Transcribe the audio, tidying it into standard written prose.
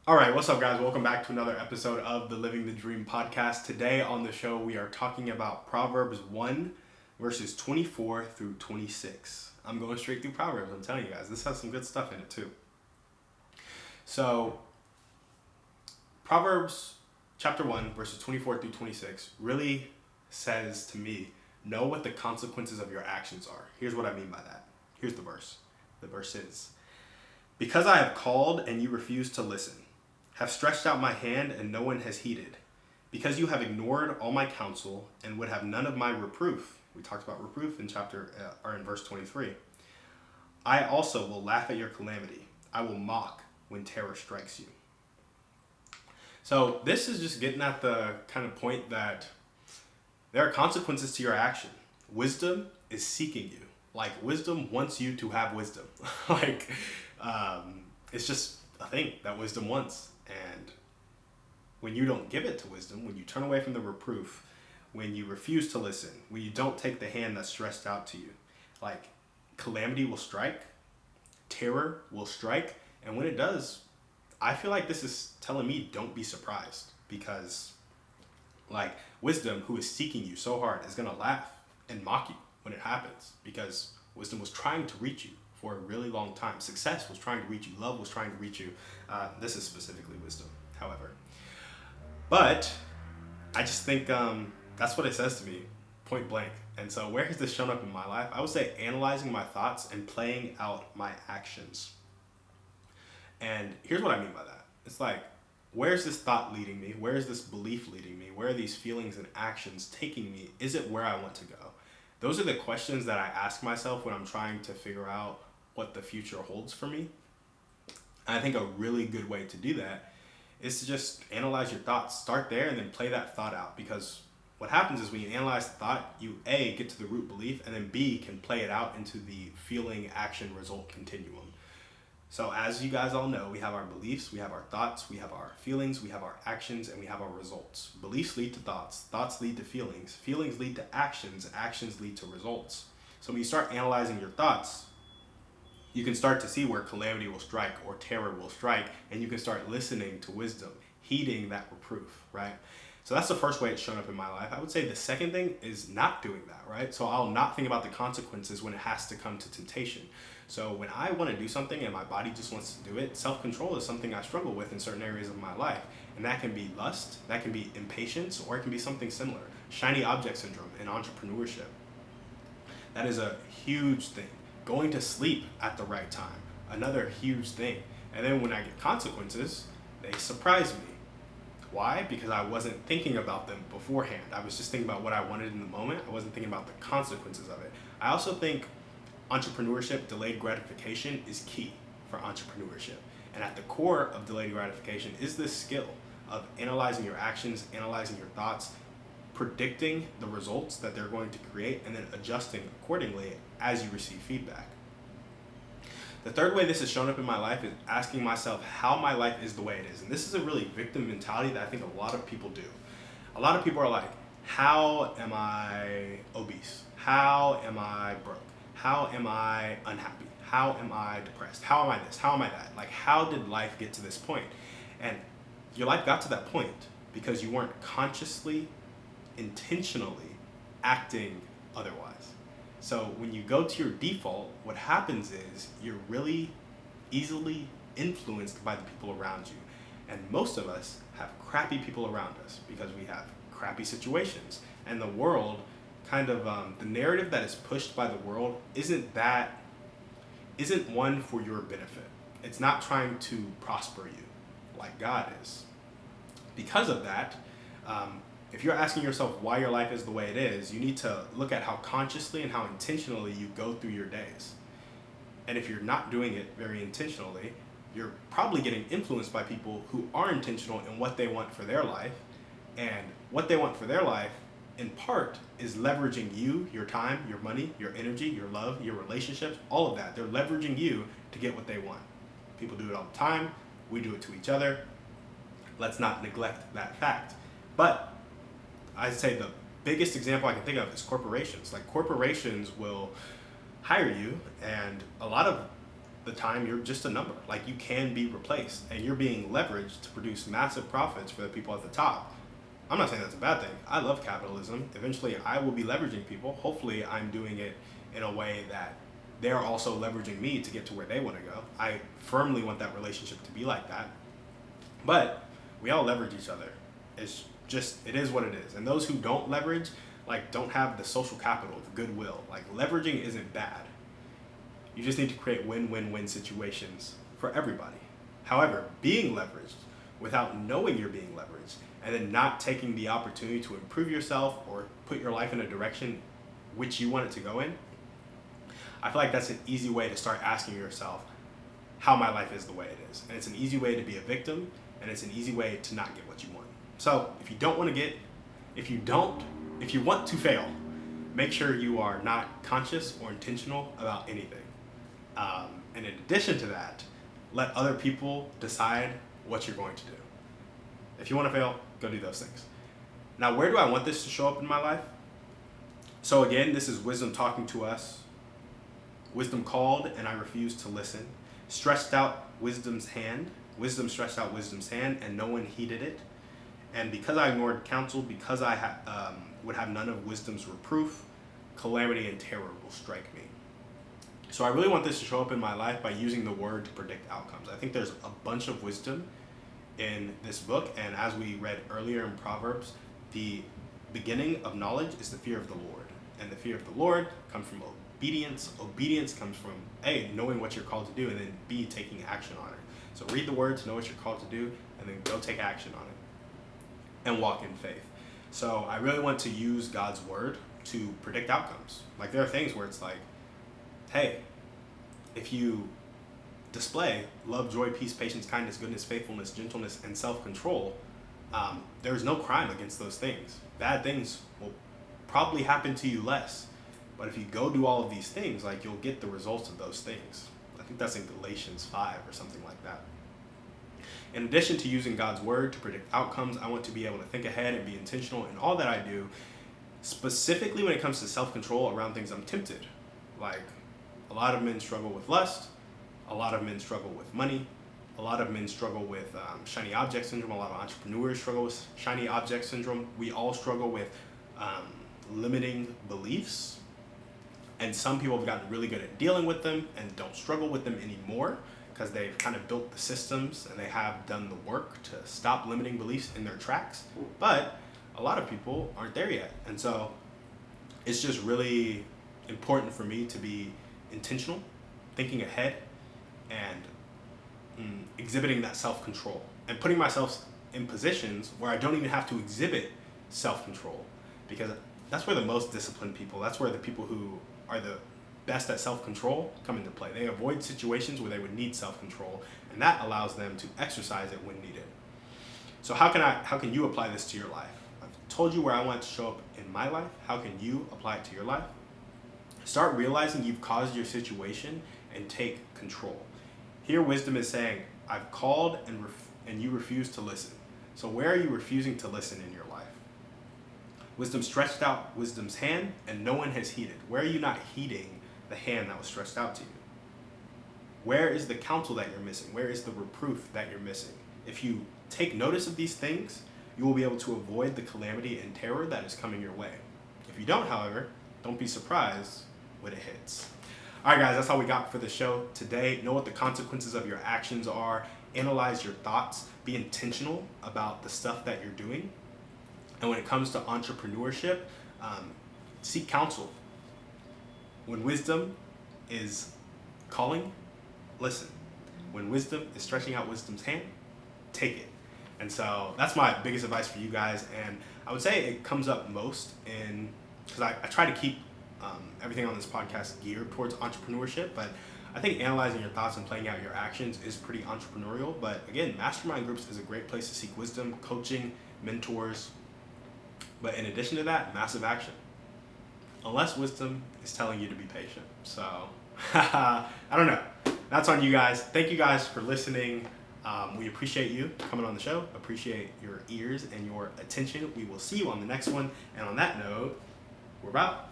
All right, what's up, guys? Welcome back to another episode of the Living the Dream podcast. Today on the show, we are talking about Proverbs 1, verses 24 through 26. I'm going straight through Proverbs, I'm telling you guys. This has some good stuff in it, too. So, Proverbs chapter 1, verses 24 through 26 really says to me, know what the consequences of your actions are. Here's what I mean by that. Here's the verse. The verse is, because I have called and you refuse to listen, have stretched out my hand and no one has heeded, because you have ignored all my counsel and would have none of my reproof. We talked about reproof in in verse 23. I also will laugh at your calamity. I will mock when terror strikes you. So this is just getting at the kind of point that there are consequences to your action. Wisdom is seeking you. Like, wisdom wants you to have wisdom. It's just a thing that wisdom wants. And when you don't give it to wisdom, when you turn away from the reproof, when you refuse to listen, when you don't take the hand that's stretched out to you, like, calamity will strike, terror will strike, and when it does, I feel like this is telling me don't be surprised, because like, wisdom, who is seeking you so hard, is going to laugh and mock you when it happens, because wisdom was trying to reach you for a really long time. Success was trying to reach you. Love was trying to reach you. This is specifically wisdom, however. But I just think that's what it says to me, point blank. And so where has this shown up in my life? I would say analyzing my thoughts and playing out my actions. And here's what I mean by that. It's like, where's this thought leading me? Where is this belief leading me? Where are these feelings and actions taking me? Is it where I want to go? Those are the questions that I ask myself when I'm trying to figure out what the future holds for me. And I think a really good way to do that is to just analyze your thoughts. Start there and then play that thought out. Because what happens is when you analyze the thought, you A, get to the root belief, and then B, can play it out into the feeling, action, result continuum. So as you guys all know, we have our beliefs, we have our thoughts, we have our feelings, we have our actions, and we have our results. Beliefs lead to thoughts, thoughts lead to feelings, feelings lead to actions, actions lead to results. So when you start analyzing your thoughts, you can start to see where calamity will strike or terror will strike, and you can start listening to wisdom, heeding that reproof, right? So that's the first way it's shown up in my life. I would say the second thing is not doing that, right? So I'll not think about the consequences when it has to come to temptation. So when I want to do something and my body just wants to do it, self-control is something I struggle with in certain areas of my life. And that can be lust, that can be impatience, or it can be something similar. Shiny object syndrome in entrepreneurship. That is a huge thing. Going to sleep at the right time, another huge thing. And then when I get consequences, they surprise me. Why? Because I wasn't thinking about them beforehand. I was just thinking about what I wanted in the moment. I wasn't thinking about the consequences of it. I also think entrepreneurship, delayed gratification, is key for entrepreneurship. And at the core of delayed gratification is this skill of analyzing your actions, analyzing your thoughts, predicting the results that they're going to create, and then adjusting accordingly as you receive feedback. The third way this has shown up in my life is asking myself how my life is the way it is. And this is a really victim mentality that I think a lot of people do. A lot of people are like, how am I obese? How am I broke? How am I unhappy? How am I depressed? How am I this? How am I that? Like, how did life get to this point? And your life got to that point because you weren't consciously, intentionally acting otherwise. So when you go to your default, what happens is you're really easily influenced by the people around you. And most of us have crappy people around us because we have crappy situations. And the world the narrative that is pushed by the world isn't one for your benefit. It's not trying to prosper you like God is. Because of that, if you're asking yourself why your life is the way it is, you need to look at how consciously and how intentionally you go through your days. And if you're not doing it very intentionally, you're probably getting influenced by people who are intentional in what they want for their life. And what they want for their life, in part, is leveraging you, your time, your money, your energy, your love, your relationships, all of that. They're leveraging you to get what they want. People do it all the time. We do it to each other. Let's not neglect that fact. But I'd say the biggest example I can think of is corporations. Like, corporations will hire you, and a lot of the time you're just a number. Like, you can be replaced, and you're being leveraged to produce massive profits for the people at the top. I'm not saying that's a bad thing. I love capitalism. Eventually, I will be leveraging people. Hopefully, I'm doing it in a way that they're also leveraging me to get to where they want to go. I firmly want that relationship to be like that. But we all leverage each other. It's just, it is what it is. And those who don't leverage, like, don't have the social capital, the goodwill. Like, leveraging isn't bad. You just need to create win-win-win situations for everybody. However, being leveraged without knowing you're being leveraged, and then not taking the opportunity to improve yourself or put your life in a direction which you want it to go in, I feel like that's an easy way to start asking yourself how my life is the way it is. And it's an easy way to be a victim, and it's an easy way to not get what you want. So if you don't want to get, if you want to fail, make sure you are not conscious or intentional about anything. And in addition to that, let other people decide what you're going to do. If you want to fail, go do those things. Now, where do I want this to show up in my life? So again, this is wisdom talking to us. Wisdom called, and I refused to listen. Stretched out wisdom's hand. Wisdom stretched out wisdom's hand, and no one heeded it. And because I ignored counsel, because I would have none of wisdom's reproof, calamity and terror will strike me. So I really want this to show up in my life by using the word to predict outcomes. I think there's a bunch of wisdom in this book, and as we read earlier in Proverbs, the beginning of knowledge is the fear of the Lord. And the fear of the Lord comes from obedience. Obedience comes from A, knowing what you're called to do, and then B, taking action on it. So read the word to know what you're called to do, and then go take action on it and walk in faith. So I really want to use God's word to predict outcomes. Like, there are things where it's like, hey, if you display love, joy, peace, patience, kindness, goodness, faithfulness, gentleness, and self-control, there's no crime against those things. Bad things will probably happen to you less. But if you go do all of these things, like, you'll get the results of those things. I think that's in Galatians 5 or something like that. In addition to using God's word to predict outcomes, I want to be able to think ahead and be intentional in all that I do, specifically when it comes to self-control around things I'm tempted. Like, a lot of men struggle with lust. A lot of men struggle with money. A lot of men struggle with shiny object syndrome. A lot of entrepreneurs struggle with shiny object syndrome. We all struggle with limiting beliefs. And some people have gotten really good at dealing with them and don't struggle with them anymore because they've kind of built the systems and they have done the work to stop limiting beliefs in their tracks. But a lot of people aren't there yet. And so it's just really important for me to be intentional, thinking ahead, and exhibiting that self-control and putting myself in positions where I don't even have to exhibit self-control, because that's where the most disciplined people, that's where the people who are the best at self-control come into play. They avoid situations where they would need self-control, and that allows them to exercise it when needed. So how can you apply this to your life? I've told you where I want it to show up in my life. How can you apply it to your life? Start realizing you've caused your situation and take control. Here, wisdom is saying, I've called and you refuse to listen. So where are you refusing to listen in your life? Wisdom stretched out wisdom's hand, and no one has heeded. Where are you not heeding the hand that was stretched out to you? Where is the counsel that you're missing? Where is the reproof that you're missing? If you take notice of these things, you will be able to avoid the calamity and terror that is coming your way. If you don't, however, don't be surprised when it hits. All right, guys, that's all we got for the show today. Know what the consequences of your actions are. Analyze your thoughts. Be intentional about the stuff that you're doing. And when it comes to entrepreneurship, seek counsel. When wisdom is calling, listen. When wisdom is stretching out wisdom's hand, take it. And so that's my biggest advice for you guys. And I would say it comes up most in, because I try to keep everything on this podcast geared towards entrepreneurship, but I think analyzing your thoughts and playing out your actions is pretty entrepreneurial. But again, mastermind groups is a great place to seek wisdom, coaching, mentors. But in addition to that, massive action. Unless wisdom is telling you to be patient. So, I don't know. That's on you guys. Thank you guys for listening. We appreciate you coming on the show. Appreciate your ears and your attention. We will see you on the next one. And on that note, we're out.